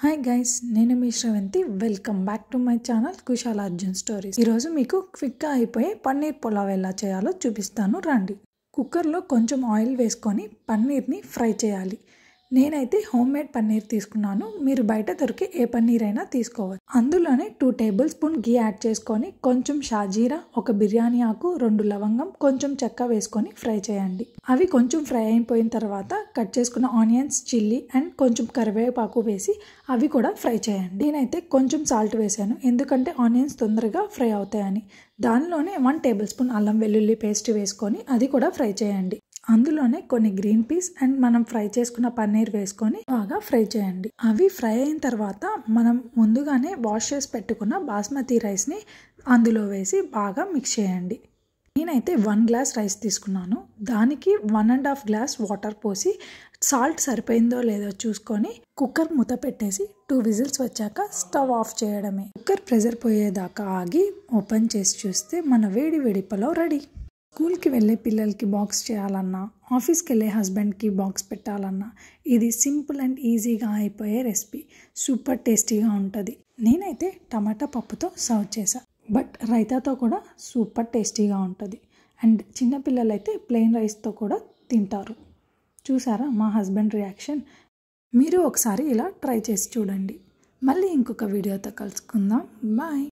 Hi guys, నేను మీ Sravanthi. Welcome back to my channel Kushal Arjun stories. ఈరోజు మీకు క్విక్గా అయిపోయే పన్నీర్ పులావ్ ఎలా చేయాలో చూపిస్తాను రండి. కుక్కర్లో కొంచెం ఆయిల్ వేసుకొని పన్నీర్ని ఫ్రై చేయాలి. నేనైతే హోమ్ మేడ్ పన్నీర్ తీసుకున్నాను. మీరు బయట దొరికే ఏ పన్నీర్ అయినా తీసుకోవచ్చు. అందులోనే 2 టేబుల్ స్పూన్ గీ యాడ్ చేసుకొని కొంచెం షాజీరా, ఒక బిర్యానీ ఆకు, 2 లవంగం, కొంచెం చెక్క వేసుకొని ఫ్రై చేయండి. అవి కొంచెం ఫ్రై అయిపోయిన తర్వాత కట్ చేసుకున్న ఆనియన్స్, చిల్లీ అండ్ కొంచెం కరివేపాకు వేసి అవి కూడా ఫ్రై చేయండి. నేనైతే కొంచెం సాల్ట్ వేసాను, ఎందుకంటే ఆనియన్స్ తొందరగా ఫ్రై అవుతాయని. దానిలోనే 1 టేబుల్ స్పూన్ అల్లం వెల్లుల్లి పేస్ట్ వేసుకొని అది కూడా ఫ్రై చేయండి. అందులోనే కొన్ని గ్రీన్ పీస్ అండ్ మనం ఫ్రై చేసుకున్న పన్నీర్ వేసుకొని బాగా ఫ్రై చేయండి. అవి ఫ్రై అయిన తర్వాత మనం ముందుగానే వాష్ చేసి పెట్టుకున్న బాస్మతి రైస్ని అందులో వేసి బాగా మిక్స్ చేయండి. నేనైతే 1 గ్లాస్ రైస్ తీసుకున్నాను. దానికి 1.5 గ్లాస్ వాటర్ పోసి సాల్ట్ సరిపోయిందో లేదో చూసుకొని కుక్కర్ మూత పెట్టేసి 2 విజిల్స్ వచ్చాక స్టవ్ ఆఫ్ చేయడమే. కుక్కర్ ప్రెషర్ పోయేదాకా ఆగి ఓపెన్ చేసి చూస్తే మన వేడి వేడి పులావ్ రెడీ. స్కూల్కి వెళ్ళే పిల్లలకి బాక్స్ చేయాలన్నా, ఆఫీస్కి వెళ్ళే హస్బెండ్కి బాక్స్ పెట్టాలన్నా ఇది సింపుల్ అండ్ ఈజీగా అయిపోయే రెసిపీ. సూపర్ టేస్టీగా ఉంటుంది. నేనైతే టమాటా పప్పుతో సర్వ్ చేశాను, బట్ రైతాతో కూడా సూపర్ టేస్టీగా ఉంటుంది. అండ్ చిన్నపిల్లలైతే ప్లెయిన్ రైస్తో కూడా తింటారు. చూసారా మా హస్బెండ్ రియాక్షన్? మీరు ఒకసారి ఇలా ట్రై చేసి చూడండి. మళ్ళీ ఇంకొక వీడియోతో కలుసుకుందాం. బాయ్.